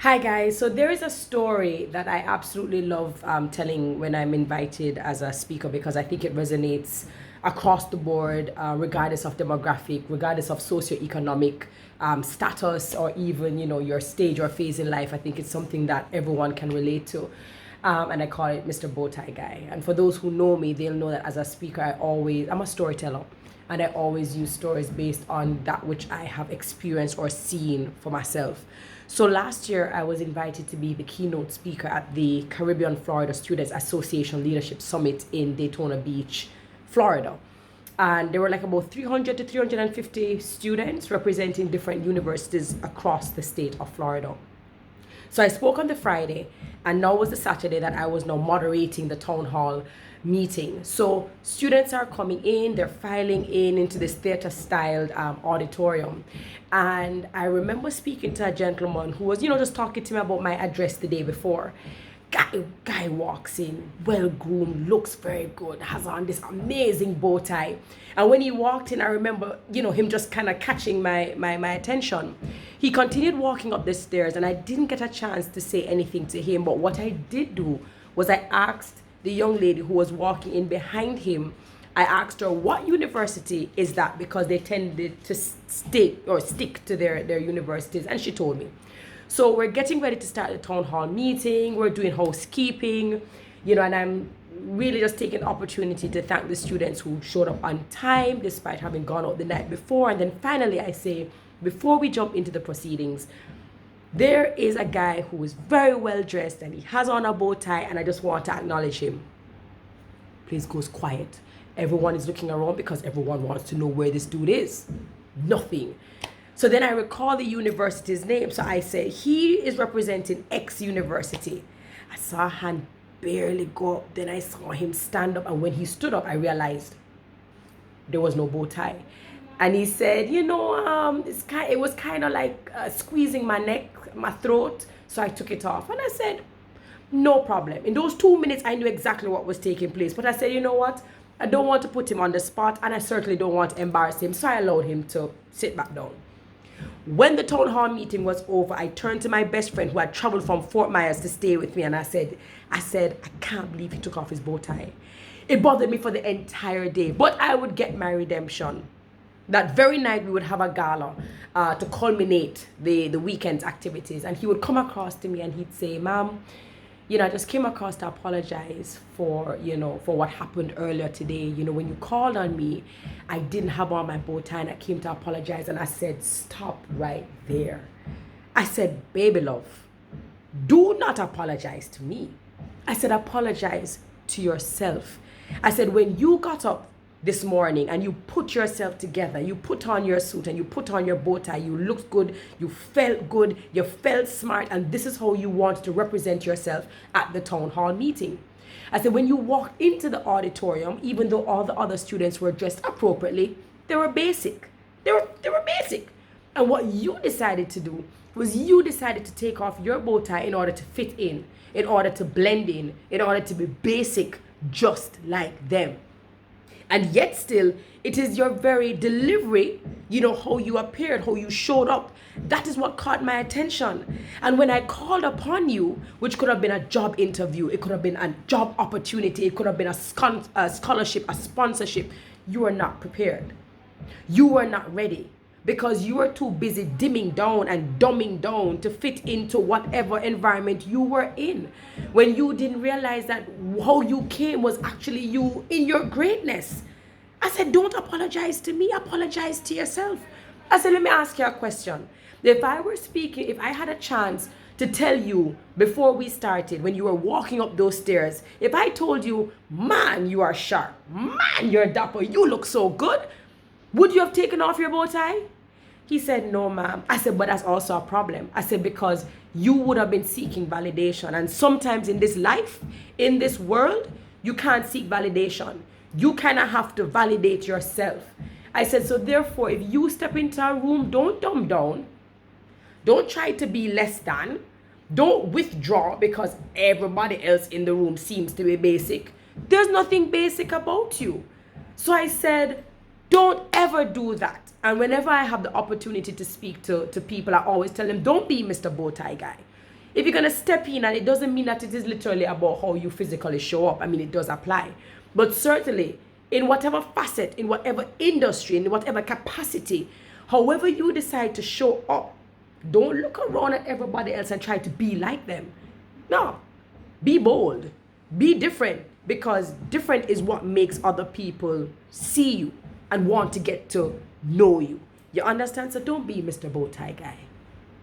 Hi guys, so there is a story that I absolutely love telling when I'm invited as a speaker because I think it resonates across the board, regardless of demographic, regardless of socioeconomic status, or even your stage or phase in life. I think it's something that everyone can relate to, and I call it Mr. Bowtie Guy. And for those who know me, they'll know that as a speaker, I'm a storyteller, and I always use stories based on that which I have experienced or seen for myself. So last year, I was invited to be the keynote speaker at the Caribbean Florida Students Association Leadership Summit in Daytona Beach, Florida. And there were like about 300 to 350 students representing different universities across the state of Florida. So I spoke on the Friday, and now was the Saturday that I was now moderating the town hall meeting. So students are coming in, they're filing in into this theater-styled auditorium. And I remember speaking to a gentleman who was, just talking to me about my address the day before. Guy walks in, well groomed, looks very good, has on this amazing bow tie. And when he walked in, I remember, him just kind of catching my attention. He continued walking up the stairs, and I didn't get a chance to say anything to him. But what I did do was I asked the young lady who was walking in behind him, I asked her, what university is that? Because they tended to stick to their universities. And she told me. So we're getting ready to start the town hall meeting. We're doing housekeeping, and I'm really just taking the opportunity to thank the students who showed up on time despite having gone out the night before. And then finally I say, before we jump into the proceedings, there is a guy who is very well dressed and he has on a bow tie, and I just want to acknowledge him. Place goes quiet. Everyone is looking around because everyone wants to know where this dude is. Nothing. So then I recall the university's name. So I say, he is representing X university. I saw a hand barely go up. Then I saw him stand up. And when he stood up, I realized there was no bow tie. And he said, it was kind of like squeezing my neck, my throat. So I took it off. And I said, no problem. In those 2 minutes, I knew exactly what was taking place. But I said, you know what? I don't want to put him on the spot, and I certainly don't want to embarrass him. So I allowed him to sit back down. When the town hall meeting was over, I turned to my best friend who had traveled from Fort Myers to stay with me, and I said, I can't believe he took off his bow tie. It bothered me for the entire day, but I would get my redemption. That very night, we would have a gala to culminate the weekend's activities, and he would come across to me and he'd say, ma'am, I just came across to apologize for what happened earlier today. When you called on me, I didn't have on my bow tie, and I came to apologize. And I said, stop right there. I said, baby love, do not apologize to me. I said, apologize to yourself. I said, when you got up this morning and you put yourself together, you put on your suit and you put on your bow tie, you looked good, you felt smart, and this is how you want to represent yourself at the town hall meeting. I said, when you walked into the auditorium, even though all the other students were dressed appropriately, they were basic. They were basic. And what you decided to do was you decided to take off your bow tie in order to fit in order to blend in order to be basic, just like them. And yet still, it is your very delivery, how you appeared, how you showed up. That is what caught my attention. And when I called upon you, which could have been a job interview, it could have been a job opportunity, it could have been a scholarship, a sponsorship, you were not prepared. You were not ready because you were too busy dimming down and dumbing down to fit into whatever environment you were in, when you didn't realize that how you came was actually you in your greatness. I said, don't apologize to me, apologize to yourself. I said, let me ask you a question. If I had a chance to tell you before we started, when you were walking up those stairs, if I told you, man, you are sharp, man, you're dapper, you look so good, would you have taken off your bow tie? He said, no, ma'am. I said, but that's also a problem. I said, because you would have been seeking validation. And sometimes in this life, in this world, you can't seek validation. You kind of have to validate yourself. I said, so therefore, if you step into a room, don't dumb down. Don't try to be less than. Don't withdraw because everybody else in the room seems to be basic. There's nothing basic about you. So I said, don't ever do that. And whenever I have the opportunity to speak to people, I always tell them, don't be Mr. Bowtie Guy. If you're going to step in, and it doesn't mean that it is literally about how you physically show up. I mean, it does apply. But certainly, in whatever facet, in whatever industry, in whatever capacity, however you decide to show up, don't look around at everybody else and try to be like them. No. Be bold. Be different. Because different is what makes other people see you and want to get to know you. You understand? So don't be Mr. Bowtie Guy.